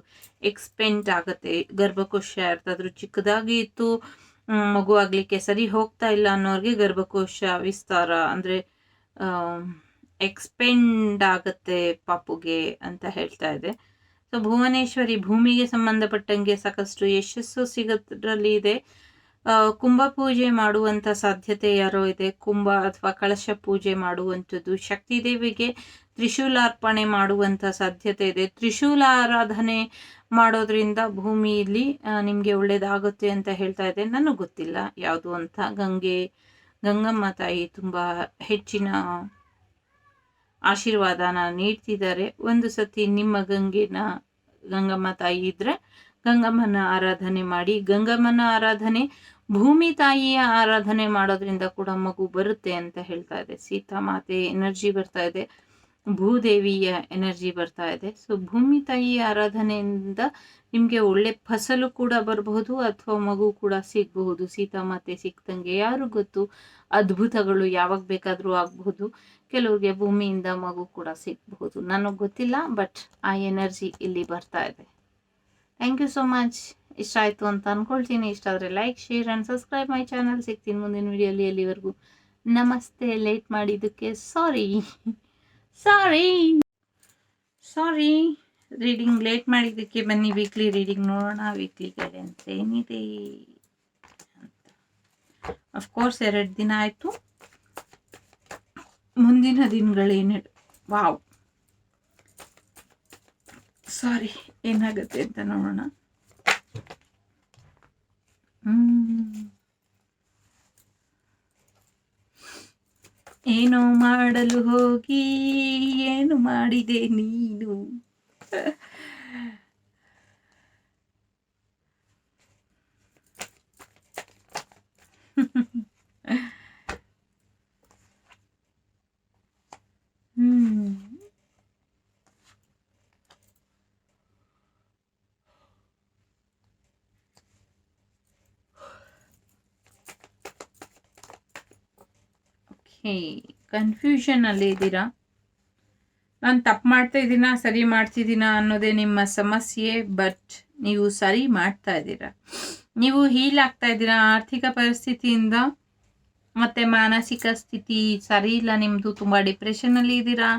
ಎಕ್ಸ್ಪೆಂಡ್ ಆಗುತ್ತೆ. ಗರ್ಭಕೋಶ ಯಾರ್ದಾದ್ರೂ ಚಿಕ್ಕದಾಗಿ ಇತ್ತು, ಮಗು ಆಗಲಿಕ್ಕೆ ಸರಿ ಹೋಗ್ತಾ ಇಲ್ಲ ಅನ್ನೋರಿಗೆ ಗರ್ಭಕೋಶ ವಿಸ್ತಾರ ಅಂದರೆ ಎಕ್ಸ್ಪೆಂಡ್ ಆಗುತ್ತೆ ಪಾಪುಗೆ ಅಂತ ಹೇಳ್ತಾ ಇದೆ. ಸೊ ಭುವನೇಶ್ವರಿ ಭೂಮಿಗೆ ಸಂಬಂಧಪಟ್ಟಂಗೆ ಸಾಕಷ್ಟು ಯಶಸ್ಸು ಸಿಗೋದ್ರಲ್ಲಿ ಇದೆ. ಕುಂಭ ಪೂಜೆ ಮಾಡುವಂಥ ಸಾಧ್ಯತೆ ಯಾರೋ ಇದೆ. ಕುಂಭ ಅಥವಾ ಕಳಶ ಪೂಜೆ ಮಾಡುವಂಥದ್ದು, ಶಕ್ತಿ ದೇವಿಗೆ ತ್ರಿಶೂಲಾರ್ಪಣೆ ಮಾಡುವಂಥ ಸಾಧ್ಯತೆ ಇದೆ. ತ್ರಿಶೂಲ ಆರಾಧನೆ ಮಾಡೋದ್ರಿಂದ ಭೂಮಿಯಲ್ಲಿ ನಿಮಗೆ ಒಳ್ಳೇದಾಗುತ್ತೆ ಅಂತ ಹೇಳ್ತಾ ಇದೆ. ನನಗೆ ಗೊತ್ತಿಲ್ಲ ಯಾವುದು ಅಂತ. ಗಂಗಮ್ಮ ತಾಯಿ ತುಂಬ ಹೆಚ್ಚಿನ ಆಶೀರ್ವಾದನ ನೀಡ್ತಿದ್ದಾರೆ. ಒಂದು ಸತಿ ನಿಮ್ಮ ಗಂಗಮ್ಮ ತಾಯಿ ಇದ್ರೆ ಗಂಗಮ್ಮನ ಆರಾಧನೆ ಮಾಡಿ. ಗಂಗಮ್ಮನ ಆರಾಧನೆ, ಭೂಮಿ ತಾಯಿಯ ಆರಾಧನೆ ಮಾಡೋದ್ರಿಂದ ಕೂಡ ಮಗು ಬರುತ್ತೆ ಅಂತ ಹೇಳ್ತಾ ಇದೆ. ಸೀತಾಮಾತೆ ಎನರ್ಜಿ ಬರ್ತಾ ಇದೆ, ಭೂದೇವಿಯ ಎನರ್ಜಿ ಬರ್ತಾ ಇದೆ. ಸೊ ಭೂಮಿ ತಾಯಿಯ ಆರಾಧನೆಯಿಂದ ನಿಮಗೆ ಒಳ್ಳೆ ಫಸಲು ಕೂಡ ಬರಬಹುದು ಅಥವಾ ಮಗು ಕೂಡ ಸಿಗಬಹುದು. ಸೀತಾಮಾತೆ ಸಿಕ್ತಂಗೆ ಯಾರು ಗೊತ್ತು, ಅದ್ಭುತಗಳು ಯಾವಾಗ ಬೇಕಾದರೂ ಆಗಬಹುದು. ಕೆಲವ್ರಿಗೆ ಭೂಮಿಯಿಂದ ಮಗು ಕೂಡ ಸಿಗಬಹುದು, ನನಗೆ ಗೊತ್ತಿಲ್ಲ. ಬಟ್ ಆ ಎನರ್ಜಿ ಇಲ್ಲಿ ಬರ್ತಾ ಇದೆ. Thank you so much. ಇಷ್ಟ ಆಯಿತು ಅಂತ ಅಂದ್ಕೊಳ್ತೀನಿ. ಇಷ್ಟ ಆದರೆ like, share and subscribe my channel. ಸಿಗ್ತೀನಿ ಮುಂದಿನ ವಿಡಿಯೋಲಿ. ಅಲ್ಲಿವರೆಗೂ ನಮಸ್ತೆ. ಲೇಟ್ ಮಾಡಿದ್ದಕ್ಕೆ ಸಾರಿ. ರೀಡಿಂಗ್ ಲೇಟ್ ಮಾಡಿದ್ದಕ್ಕೆ ಬನ್ನಿ ವೀಕ್ಲಿ ರೀಡಿಂಗ್ ನೋಡೋಣ. ವೀಕ್ಲಿ ಗೈಡೆನ್ಸ್ ಏನಿದೆ ಅಂತ. ಅಫ್ಕೋರ್ಸ್ 2 ದಿನ ಆಯಿತು. ಮುಂದಿನ ದಿನಗಳೇನು ವಾವ್ ಸಾರಿ ಏನಾಗುತ್ತೆ ಅಂತ ನೋಡೋಣ. ಏನು ಮಾಡಲು ಹೋಗಿ ಏನು ಮಾಡಿದೆ ನೀನು. ಕನ್ಫ್ಯೂಷನ್ ಅಲ್ಲಿ ಇದ್ದೀರಾ. ನಾನು ತಪ್ಪು ಮಾಡ್ತಾ ಇದ್ದೀನಾ ಸರಿ ಮಾಡ್ತಿದ್ದೀನಾ ಅನ್ನೋದೇ ನಿಮ್ಮ ಸಮಸ್ಯೆ. ಬಟ್ ನೀವು ಸರಿ ಮಾಡ್ತಾ ಇದ್ದೀರಾ. ನೀವು ಹೀಲ್ ಆಗ್ತಾ ಇದ್ದೀರಾ ಆರ್ಥಿಕ ಪರಿಸ್ಥಿತಿಯಿಂದ. ಮತ್ತೆ ಮಾನಸಿಕ ಸ್ಥಿತಿ ಸರಿ ಇಲ್ಲ ನಿಮ್ಮದು. ತುಂಬ ಡಿಪ್ರೆಷನಲ್ಲಿ ಇದ್ದೀರಾ.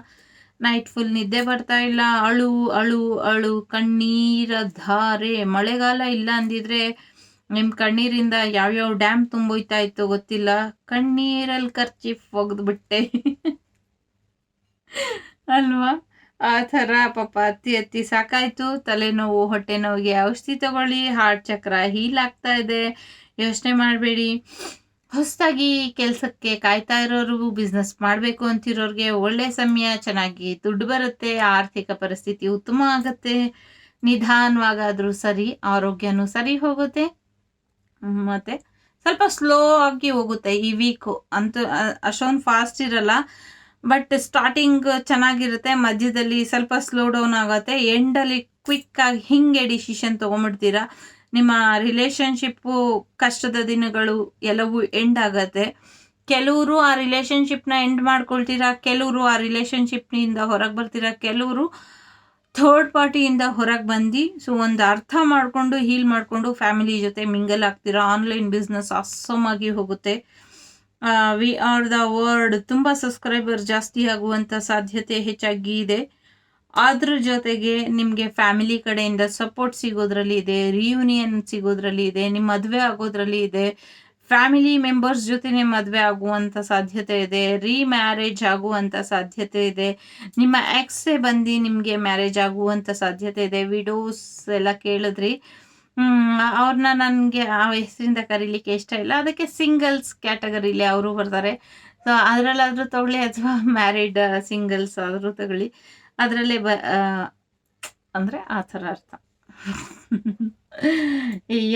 ನೈಟ್ ಫುಲ್ ನಿದ್ದೆ ಬರ್ತಾ ಇಲ್ಲ. ಅಳು ಅಳು ಅಳು ಕಣ್ಣೀರ ಧಾರೆ. ಮಳೆಗಾಲ ಇಲ್ಲ ಅಂದಿದ್ರೆ ನಿಮ್ಮ ಕಣ್ಣೀರಿಂದ ಯಾವ್ಯಾವ ಡ್ಯಾಮ್ ತುಂಬೋಯ್ತಾ ಇತ್ತು ಗೊತ್ತಿಲ್ಲ. ಕಣ್ಣೀರಲ್ಲಿ ಕರ್ಚಿಫ್ ಒಗೆದ್ಬಿಟ್ಟೆ ಅಲ್ವಾ. ಆ ಥರ ಪಾಪ ಅತ್ತಿ ಸಾಕಾಯ್ತು. ತಲೆನೋವು ಹೊಟ್ಟೆ ನೋವಿಗೆ ಔಷಧಿ ತಗೊಳ್ಳಿ. ಹಾರ್ಟ್ ಚಕ್ರ ಹೀಲ್ ಆಗ್ತಾ ಇದೆ. ಯೋಚನೆ ಮಾಡಬೇಡಿ. ಹೊಸದಾಗಿ ಕೆಲಸಕ್ಕೆ ಕಾಯ್ತಾ ಇರೋರು, ಬಿಸ್ನೆಸ್ ಮಾಡಬೇಕು ಅಂತಿರೋರಿಗೆ ಒಳ್ಳೆ ಸಮಯ. ಚೆನ್ನಾಗಿ ದುಡ್ಡು ಬರುತ್ತೆ. ಆರ್ಥಿಕ ಪರಿಸ್ಥಿತಿ ಉತ್ತಮ ಆಗುತ್ತೆ. ನಿಧಾನವಾಗಾದರೂ ಸರಿ. ಆರೋಗ್ಯನೂ ಸರಿ ಹೋಗುತ್ತೆ. ಮತ್ತೆ ಸ್ವಲ್ಪ ಸ್ಲೋ ಆಗಿ ಹೋಗುತ್ತೆ ಈ ವೀಕು. ಅಂತೂ ಅಷ್ಟೊಂದು ಫಾಸ್ಟ್ ಇರಲ್ಲ. ಬಟ್ ಸ್ಟಾರ್ಟಿಂಗ್ ಚೆನ್ನಾಗಿರುತ್ತೆ. ಮಧ್ಯದಲ್ಲಿ ಸ್ವಲ್ಪ ಸ್ಲೋ ಡೌನ್ ಆಗುತ್ತೆ. ಎಂಡಲ್ಲಿ ಕ್ವಿಕ್ಕಾಗಿ ಹಿಂಗೆ ಡಿಸಿಷನ್ ತೊಗೊಂಡ್ಬಿಡ್ತೀರಾ. ನಿಮ್ಮ ರಿಲೇಷನ್ಶಿಪ್ಪು ಕಷ್ಟದ ದಿನಗಳು ಎಲ್ಲವೂ ಎಂಡ್ ಆಗತ್ತೆ. ಕೆಲವರು ಆ ರಿಲೇಷನ್ಶಿಪ್ನ ಎಂಡ್ ಮಾಡ್ಕೊಳ್ತೀರಾ. ಕೆಲವರು ಆ ರಿಲೇಷನ್ಶಿಪ್ನಿಂದ ಹೊರಗೆ ಬರ್ತೀರಾ. ಕೆಲವರು ಥರ್ಡ್ ಪಾರ್ಟಿಯಿಂದ ಹೊರಗೆ ಬಂದು ಒಂದು ಅರ್ಥ ಮಾಡಿಕೊಂಡು ಹೀಲ್ ಮಾಡಿಕೊಂಡು ಫ್ಯಾಮಿಲಿ ಜೊತೆ ಮಿಂಗಲ್ ಆಗ್ತೀರಾ. ಆನ್ಲೈನ್ ಬಿಸ್ನೆಸ್ ಅಸ್ಸಮಾಗಿ ಹೋಗುತ್ತೆ. ವಿ ಆರ್ ದ ವರ್ಡ್ ತುಂಬ ಸಬ್ಸ್ಕ್ರೈಬರ್ ಜಾಸ್ತಿ ಆಗುವಂಥ ಸಾಧ್ಯತೆ ಹೆಚ್ಚಾಗಿ ಇದೆ. ಅದ್ರ ಜೊತೆಗೆ ನಿಮಗೆ ಫ್ಯಾಮಿಲಿ ಕಡೆಯಿಂದ ಸಪೋರ್ಟ್ ಸಿಗೋದ್ರಲ್ಲಿ ಇದೆ. ರಿಯೂನಿಯನ್ ಸಿಗೋದ್ರಲ್ಲಿ ಇದೆ. ನಿಮ್ಮ ಮದುವೆ ಆಗೋದ್ರಲ್ಲಿ ಇದೆ. ಫ್ಯಾಮಿಲಿ ಮೆಂಬರ್ಸ್ ಜೊತೆನೇ ಮದುವೆ ಆಗುವಂಥ ಸಾಧ್ಯತೆ ಇದೆ. ಮ್ಯಾರೇಜ್ ಆಗುವಂಥ ಸಾಧ್ಯತೆ ಇದೆ. ನಿಮ್ಮ ಎಕ್ಸೇ ಬಂದು ನಿಮಗೆ ಮ್ಯಾರೇಜ್ ಆಗುವಂಥ ಸಾಧ್ಯತೆ ಇದೆ. ವಿಡೋಸ್ ಎಲ್ಲ ಕೇಳಿದ್ರಿ. ಅವ್ರನ್ನ ನನಗೆ ಆ ಹೆಸರಿಂದ ಕರೀಲಿಕ್ಕೆ ಇಷ್ಟ ಇಲ್ಲ. ಅದಕ್ಕೆ ಸಿಂಗಲ್ಸ್ ಕ್ಯಾಟಗರಿಲಿ ಅವರು ಬರ್ತಾರೆ. ಸೊ ಅದರಲ್ಲಾದರೂ ತಗೊಳ್ಳಿ, ಅಥವಾ ಮ್ಯಾರಿಡ್ ಸಿಂಗಲ್ಸ್ ಆದರೂ ತಗೊಳ್ಳಿ. ಅದರಲ್ಲೇ ಅಂದರೆ ಆ ಥರ ಅರ್ಥ.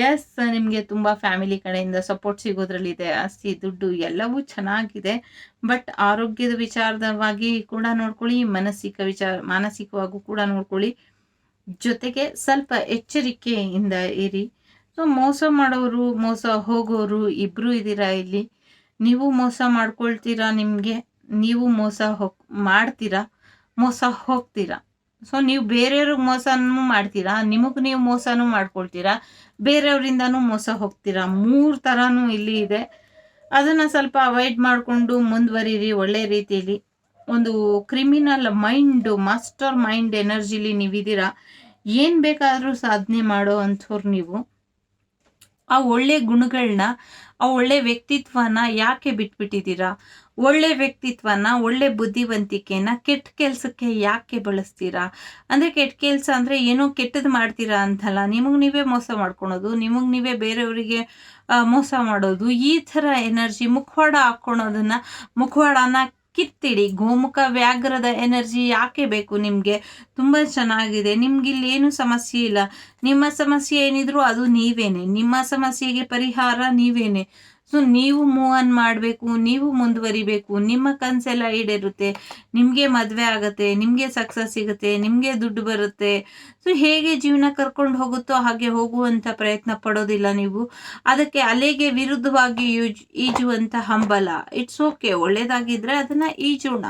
ಎಸ್, ನಿಮಗೆ ತುಂಬ ಫ್ಯಾಮಿಲಿ ಕಡೆಯಿಂದ ಸಪೋರ್ಟ್ ಸಿಗೋದ್ರಲ್ಲಿದೆ. ಆಸ್ತಿ ದುಡ್ಡು ಎಲ್ಲವೂ ಚೆನ್ನಾಗಿದೆ. ಬಟ್ ಆರೋಗ್ಯದ ವಿಚಾರವಾಗಿ ಕೂಡ ನೋಡ್ಕೊಳ್ಳಿ. ಮಾನಸಿಕವಾಗೂ ಕೂಡ ನೋಡ್ಕೊಳ್ಳಿ. ಜೊತೆಗೆ ಸ್ವಲ್ಪ ಎಚ್ಚರಿಕೆಯಿಂದ ಇರಿ. ಸೊ ಮೋಸ ಮಾಡೋರು, ಮೋಸ ಹೋಗೋರು ಇಬ್ಬರು ಇದ್ದೀರಾ ಇಲ್ಲಿ. ನೀವು ಮೋಸ ಮಾಡ್ಕೊಳ್ತೀರಾ. ನಿಮಗೆ ನೀವು ಮೋಸ ಮಾಡ್ತೀರಾ, ಮೋಸ ಹೋಗ್ತೀರಾ. ಸೊ ನೀವು ಬೇರೆಯವ್ರಿಗೆ ಮೋಸನೂ ಮಾಡ್ತೀರಾ, ನಿಮಗೆ ನೀವು ಮೋಸನೂ ಮಾಡ್ಕೊಳ್ತೀರಾ, ಬೇರೆಯವರಿಂದನೂ ಮೋಸ ಹೋಗ್ತೀರಾ. 3 ಥರನೂ ಇಲ್ಲಿ ಇದೆ. ಅದನ್ನು ಸ್ವಲ್ಪ ಅವಾಯ್ಡ್ ಮಾಡಿಕೊಂಡು ಮುಂದುವರಿರಿ ಒಳ್ಳೆ ರೀತಿಯಲ್ಲಿ. ಒಂದು ಕ್ರಿಮಿನಲ್ ಮೈಂಡು, ಮಾಸ್ಟರ್ ಮೈಂಡ್ ಎನರ್ಜಿಲಿ ನೀವಿದ್ದೀರಾ. ಏನು ಬೇಕಾದರೂ ಸಾಧನೆ ಮಾಡೋ ಅಂಥವ್ರು ನೀವು. ಆ ಒಳ್ಳೆ ಗುಣಗಳನ್ನ, ಆ ಒಳ್ಳೆ ವ್ಯಕ್ತಿತ್ವನ ಯಾಕೆ ಬಿಟ್ಬಿಟ್ಟಿದ್ದೀರಾ? ಒಳ್ಳೆ ವ್ಯಕ್ತಿತ್ವನ, ಒಳ್ಳೆ ಬುದ್ಧಿವಂತಿಕೆನ ಕೆಟ್ಟ ಕೆಲಸಕ್ಕೆ ಯಾಕೆ ಬಳಸ್ತೀರಾ? ಅಂದರೆ ಕೆಟ್ಟ ಕೆಲಸ ಅಂದರೆ ಏನೋ ಕೆಟ್ಟದ್ದು ಮಾಡ್ತೀರಾ ಅಂತಲ್ಲ, ನಿಮಗೆ ನೀವೇ ಮೋಸ ಮಾಡ್ಕೊಳೋದು, ನಿಮಗೆ ನೀವೇ ಬೇರೆಯವರಿಗೆ ಮೋಸ ಮಾಡೋದು, ಈ ಥರ ಎನರ್ಜಿ ಮುಖವಾಡ ಹಾಕ್ಕೊಳೋದನ್ನ, ಮುಖವಾಡನ ಕಿತ್ತಿಡಿ. ಗೋಮುಖ ವ್ಯಾಘ್ರದ ಎನರ್ಜಿ ಯಾಕೆ ಬೇಕು ನಿಮಗೆ? ತುಂಬ ಚೆನ್ನಾಗಿದೆ. ನಿಮ್ಗಿಲ್ಲಿ ಏನು ಸಮಸ್ಯೆ ಇಲ್ಲ. ನಿಮ್ಮ ಸಮಸ್ಯೆ ಏನಿದ್ರು ಅದು ನೀವೇನೆ. ನಿಮ್ಮ ಸಮಸ್ಯೆಗೆ ಪರಿಹಾರ ನೀವೇನೆ. ಸೊ ನೀವು ಮೂವ್ ಆನ್ ಮಾಡಬೇಕು, ನೀವು ಮುಂದುವರಿಬೇಕು. ನಿಮ್ಮ ಕನಸೆಲ್ಲ ಈಡೇರುತ್ತೆ. ನಿಮಗೆ ಮದುವೆ ಆಗುತ್ತೆ, ನಿಮಗೆ ಸಕ್ಸಸ್ ಸಿಗುತ್ತೆ, ನಿಮಗೆ ದುಡ್ಡು ಬರುತ್ತೆ. ಸೊ ಹೇಗೆ ಜೀವನ ಕರ್ಕೊಂಡು ಹೋಗುತ್ತೋ ಹಾಗೆ ಹೋಗುವಂಥ ಪ್ರಯತ್ನ ಪಡೋದಿಲ್ಲ ನೀವು. ಅದಕ್ಕೆ ಅಲೆಗೆ ವಿರುದ್ಧವಾಗಿ ಈಜುವಂಥ ಹಂಬಲ. ಇಟ್ಸ್ ಓಕೆ, ಒಳ್ಳೇದಾಗಿದ್ದರೆ ಅದನ್ನು ಈಜೋಣ.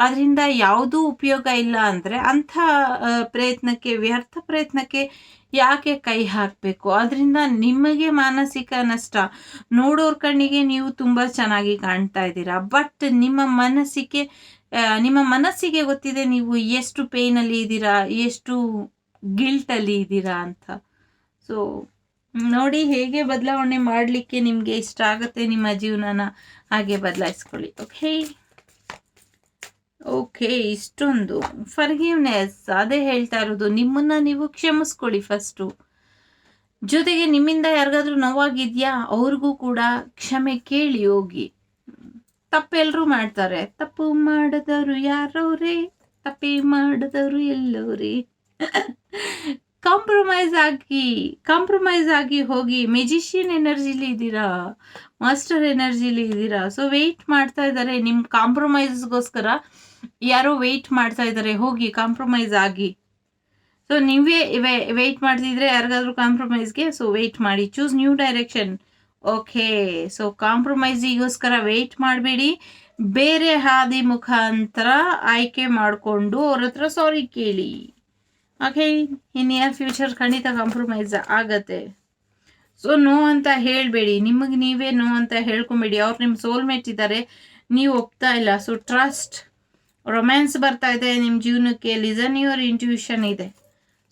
ಅದರಿಂದ ಯಾವುದೂ ಉಪಯೋಗ ಇಲ್ಲ ಅಂದರೆ ಅಂಥ ಪ್ರಯತ್ನಕ್ಕೆ, ವ್ಯರ್ಥ ಪ್ರಯತ್ನಕ್ಕೆ ಯಾಕೆ ಕೈ ಹಾಕಬೇಕು? ಅದರಿಂದ ನಿಮಗೆ ಮಾನಸಿಕ ನಷ್ಟ. ನೋಡೋರ ಕಣ್ಣಿಗೆ ನೀವು ತುಂಬ ಚೆನ್ನಾಗಿ ಕಾಣ್ತಾ ಇದ್ದೀರಾ, ಬಟ್ ನಿಮ್ಮ ಮನಸ್ಸಿಗೆ ನಿಮ್ಮ ಮನಸ್ಸಿಗೆ ಗೊತ್ತಿದೆ ನೀವು ಎಷ್ಟು ಪೇನಲ್ಲಿ ಇದ್ದೀರಾ, ಎಷ್ಟು ಗಿಲ್ಟಲ್ಲಿ ಇದ್ದೀರಾ ಅಂತ. ಸೊ ನೋಡಿ ಹೇಗೆ ಬದಲಾವಣೆ ಮಾಡಲಿಕ್ಕೆ ನಿಮಗೆ ಇಷ್ಟ ಆಗುತ್ತೆ ನಿಮ್ಮ ಜೀವನನ ಹಾಗೆ ಬದಲಾಯಿಸ್ಕೊಳ್ಳಿ. ಓಕೆ ಇಷ್ಟೊಂದು ಫರ್ಗಿವ್ನೆಸ್, ಅದೇ ಹೇಳ್ತಾ ಇರೋದು, ನಿಮ್ಮನ್ನ ನೀವು ಕ್ಷಮಿಸ್ಕೊಳ್ಳಿ ಫಸ್ಟು. ಜೊತೆಗೆ ನಿಮ್ಮಿಂದ ಯಾರಿಗಾದ್ರೂ ನೋವಾಗಿದ್ಯಾ ಅವ್ರಿಗೂ ಕೂಡ ಕ್ಷಮೆ ಕೇಳಿ ಹೋಗಿ. ತಪ್ಪೆಲ್ಲರೂ ಮಾಡ್ತಾರೆ, ತಪ್ಪು ಮಾಡದವರು ಯಾರವ್ರೆ, ತಪ್ಪೇ ಮಾಡದವರು ಎಲ್ಲವ್ರಿ. ಕಾಂಪ್ರಮೈಸ್ ಆಗಿ ಹೋಗಿ. ಮೆಜಿಷಿಯನ್ ಎನರ್ಜಿಲಿ ಇದ್ದೀರಾ, ಮಾಸ್ಟರ್ ಎನರ್ಜಿಲಿ ಇದ್ದೀರಾ. ಸೊ ವೆಯ್ಟ್ ಮಾಡ್ತಾ ಇದ್ದಾರೆ ನಿಮ್ಮ ಕಾಂಪ್ರಮೈಸ್ಗೋಸ್ಕರ, ಯಾರೋ ವೆಯ್ಟ್ ಮಾಡ್ತಾ ಇದ್ದಾರೆ, ಹೋಗಿ ಕಾಂಪ್ರಮೈಸ್ ಆಗಿ. ಸೊ ನೀವೇ ವೆಯ್ಟ್ ಮಾಡ್ತಿದ್ರೆ ಯಾರಿಗಾದ್ರೂ ಕಾಂಪ್ರಮೈಸ್ಗೆ, ಸೊ ವೆಯ್ಟ್ ಮಾಡಿ. Choose new direction. Okay, so ಕಾಂಪ್ರಮೈಸಿಗೋಸ್ಕರ ವೆಯ್ಟ್ ಮಾಡಬೇಡಿ, ಬೇರೆ ಹಾದಿ ಮುಖಾಂತರ ಆಯ್ಕೆ ಮಾಡಿಕೊಂಡು ಅವ್ರ ಹತ್ರ ಸಾರಿ ಕೇಳಿ. ಓಕೆ, ಇನ್ ನಿಯರ್ ಫ್ಯೂಚರ್ ಖಂಡಿತ ಕಾಂಪ್ರಮೈಸ್ ಆಗತ್ತೆ. ಸೊ ನೋ ಅಂತ ಹೇಳಬೇಡಿ, ನಿಮಗೆ ನೀವೇ ನೋ ಅಂತ ಹೇಳ್ಕೊಬೇಡಿ. ಅವ್ರು ನಿಮ್ಮ ಸೋಲ್ಮೇಟ್ ಇದ್ದಾರೆ, ನೀವು ಒಪ್ತಾ ಇಲ್ಲ. ಸೊ ಟ್ರಸ್ಟ್, ರೊಮ್ಯಾನ್ಸ್ ಬರ್ತಾ ಇದೆ ನಿಮ್ಮ ಜೀವನಕ್ಕೆ. ಲಿಸನ್ ಯುವರ್ ಇಂಟ್ಯೂಷನ್ ಇದೆ.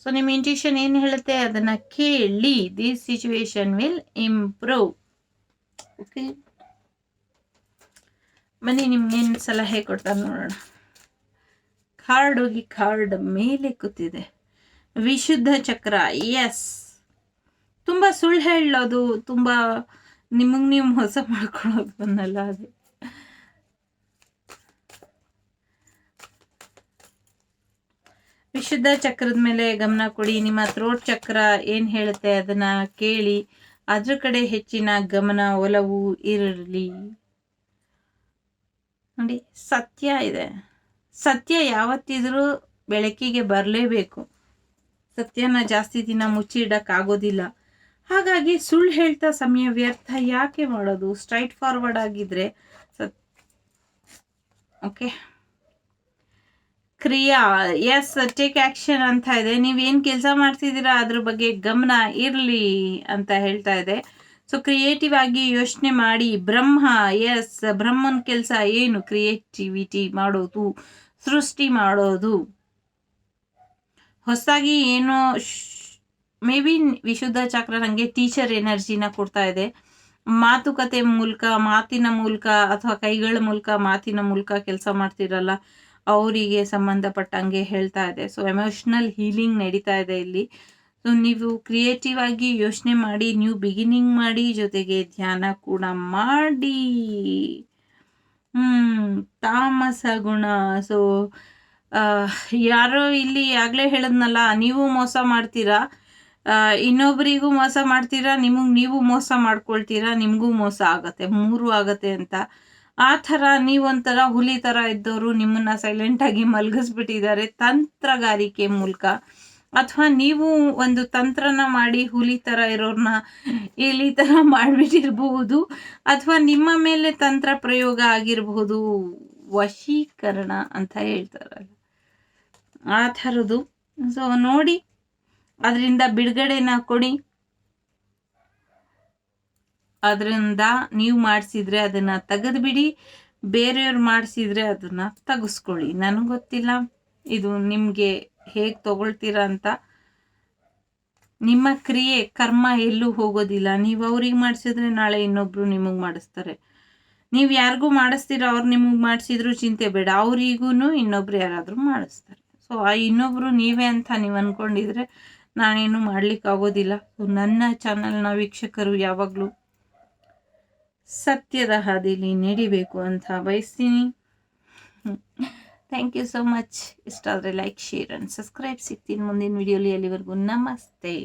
ಸೊ ನಿಮ್ಮ ಇಂಟ್ಯೂಷನ್ ಏನು ಹೇಳುತ್ತೆ ಅದನ್ನು ಕೇಳಿ. This situation will improve. Okay, ಬನ್ನಿ ನಿಮ್ಗೇನು ಸಲಹೆ ಕೊಡ್ತಾರೆ ನೋಡೋಣ. ಕಾರ್ಡ್ ಹೋಗಿ ಕಾರ್ಡ್ ಮೇಲೆ ಕೂತಿದೆ, ವಿಶುದ್ಧ ಚಕ್ರ. ಎಸ್, ತುಂಬ ಸುಳ್ಳು ಹೇಳೋದು, ತುಂಬ ನಿಮಗೆ ನೀವು ಮೋಸ ಮಾಡ್ಕೊಳ್ಳೋದು ಅನ್ನಲ್ಲ. ಅದೇ ವಿಶುದ್ಧ ಚಕ್ರದ ಮೇಲೆ ಗಮನ ಕೊಡಿ. ನಿಮ್ಮ ಥ್ರೋಟ್ ಚಕ್ರ ಏನು ಹೇಳುತ್ತೆ ಅದನ್ನ ಕೇಳಿ, ಅದ್ರ ಕಡೆ ಹೆಚ್ಚಿನ ಗಮನ ಒಲವು ಇರಲಿ. ನೋಡಿ, ಸತ್ಯ ಇದೆ. ಸತ್ಯ ಯಾವತ್ತಿದ್ರೂ ಬೆಳಕಿಗೆ ಬರಲೇಬೇಕು. ಸತ್ಯನ ಜಾಸ್ತಿ ದಿನ ಮುಚ್ಚಿಡಕ್ಕಾಗೋದಿಲ್ಲ. ಹಾಗಾಗಿ ಸುಳ್ಳು ಹೇಳ್ತಾ ಸಮಯ ವ್ಯರ್ಥ ಯಾಕೆ ಮಾಡೋದು? ಸ್ಟ್ರೈಟ್ ಫಾರ್ವರ್ಡ್ ಆಗಿದ್ರೆ ಓಕೆ. ಕ್ರಿಯಾ, ಎಸ್, ಟೇಕ್ ಆಕ್ಷನ್ ಅಂತ ಇದೆ. ನೀವೇನು ಕೆಲಸ ಮಾಡ್ತಿದ್ದೀರಾ ಅದ್ರ ಬಗ್ಗೆ ಗಮನ ಇರಲಿ ಅಂತ ಹೇಳ್ತಾ ಇದೆ. ಸೊ ಕ್ರಿಯೇಟಿವ್ ಆಗಿ ಯೋಚನೆ ಮಾಡಿ. ಬ್ರಹ್ಮ, ಎಸ್, ಬ್ರಹ್ಮನ ಕೆಲಸ ಏನು? ಕ್ರಿಯೇಟಿವಿಟಿ ಮಾಡೋದು, ಸೃಷ್ಟಿ ಮಾಡೋದು. ಹೊಸದಾಗಿ ಏನೋ ಮೇ ಬಿ ವಿಶುದ್ಧ ಚಕ್ರ ನನಗೆ ಟೀಚರ್ ಎನರ್ಜಿನ ಕೊಡ್ತಾ ಇದೆ. ಮಾತುಕತೆ ಮೂಲಕ, ಮಾತಿನ ಮೂಲಕ ಅಥವಾ ಕೈಗಳ ಮೂಲಕ, ಮಾತಿನ ಮೂಲಕ ಕೆಲಸ ಮಾಡ್ತಿರಲ್ಲ ಅವರಿಗೆ ಸಂಬಂಧಪಟ್ಟಂಗೆ ಹೇಳ್ತಾ ಇದೆ. ಸೊ ಎಮೋಷ್ನಲ್ ಹೀಲಿಂಗ್ ನಡೀತಾ ಇದೆ ಇಲ್ಲಿ. ಸೊ ನೀವು ಕ್ರಿಯೇಟಿವ್ ಆಗಿ ಯೋಚನೆ ಮಾಡಿ, ನ್ಯೂ ಬಿಗಿನಿಂಗ್ ಮಾಡಿ, ಜೊತೆಗೆ ಧ್ಯಾನ ಕೂಡ ಮಾಡಿ. ತಾಮಸ ಗುಣ. ಸೊ ಯಾರೋ ಇಲ್ಲಿ ಆಗಲೇ ಹೇಳದ್ನಲ್ಲ, ನೀವು ಮೋಸ ಮಾಡ್ತೀರಾ, ಇನ್ನೊಬ್ಬರಿಗೂ ಮೋಸ ಮಾಡ್ತೀರಾ, ನೀವು ಮೋಸ ಮಾಡ್ಕೊಳ್ತೀರಾ, ನಿಮಗೂ ಮೋಸ ಆಗತ್ತೆ, 3 ಆಗತ್ತೆ ಅಂತ. ಆ ಥರ ನೀವೊಂಥರ ಹುಲಿ ಥರ ಇದ್ದವರು ನಿಮ್ಮನ್ನ ಸೈಲೆಂಟಾಗಿ ಮಲಗಿಸ್ಬಿಟ್ಟಿದ್ದಾರೆ ತಂತ್ರಗಾರಿಕೆ ಮೂಲಕ. ಅಥವಾ ನೀವು ಒಂದು ತಂತ್ರನ ಮಾಡಿ ಹುಲಿ ಥರ ಇರೋರನ್ನ ಇಲಿ ಥರ ಮಾಡಿಬಿಟ್ಟಿರ್ಬಹುದು, ಅಥವಾ ನಿಮ್ಮ ಮೇಲೆ ತಂತ್ರ ಪ್ರಯೋಗ ಆಗಿರಬಹುದು. ವಶೀಕರಣ ಅಂತ ಹೇಳ್ತಾರಲ್ಲ, ಆ ಥರದ್ದು. ಸೊ ನೋಡಿ, ಅದರಿಂದ ಬಿಡುಗಡೆನ ಕೊಡಿ. ಅದರಿಂದ ನೀವು ಮಾಡಿಸಿದ್ರೆ ಅದನ್ನು ತೆಗೆದುಬಿಡಿ, ಬೇರೆಯವ್ರು ಮಾಡಿಸಿದ್ರೆ ಅದನ್ನು ತೆಗೆಸ್ಕೊಳ್ಳಿ. ನನಗೆ ಗೊತ್ತಿಲ್ಲ ಇದು ನಿಮಗೆ ಹೇಗೆ ತಗೊಳ್ತೀರಾ ಅಂತ. ನಿಮ್ಮ ಕ್ರಿಯೆ ಕರ್ಮ ಎಲ್ಲೂ ಹೋಗೋದಿಲ್ಲ. ನೀವು ಅವ್ರಿಗೆ ಮಾಡಿಸಿದ್ರೆ ನಾಳೆ ಇನ್ನೊಬ್ರು ನಿಮಗೆ ಮಾಡಿಸ್ತಾರೆ. ನೀವು ಯಾರಿಗೂ ಮಾಡಿಸ್ತೀರ, ಅವ್ರು ನಿಮಗೆ ಮಾಡಿಸಿದ್ರು ಚಿಂತೆ ಬೇಡ, ಅವರಿಗೂ ಇನ್ನೊಬ್ರು ಯಾರಾದರೂ ಮಾಡಿಸ್ತಾರೆ. ಸೊ ಆ ಇನ್ನೊಬ್ರು ನೀವೇ ಅಂತ ನೀವು ಅಂದ್ಕೊಂಡಿದ್ರೆ ನಾನೇನು ಮಾಡ್ಲಿಕ್ಕಾಗೋದಿಲ್ಲ. ಸೊ ನನ್ನ ಚಾನಲ್ನ ವೀಕ್ಷಕರು ಯಾವಾಗಲೂ ಸತ್ಯದ ಹಾದಿಲಿ ನಡಿಬೇಕು ಅಂತ ಬಯಸ್ತೀನಿ. Thank you so much. ಇಷ್ಟ ಆದರೆ ಲೈಕ್, ಶೇರ್ ಆ್ಯಂಡ್ ಸಬ್ಸ್ಕ್ರೈಬ್. ಸಿಗ್ತೀನಿ ಮುಂದಿನ ವಿಡಿಯೋಲಿ. ಅಲ್ಲಿವರೆಗೂ ನಮಸ್ತೆ.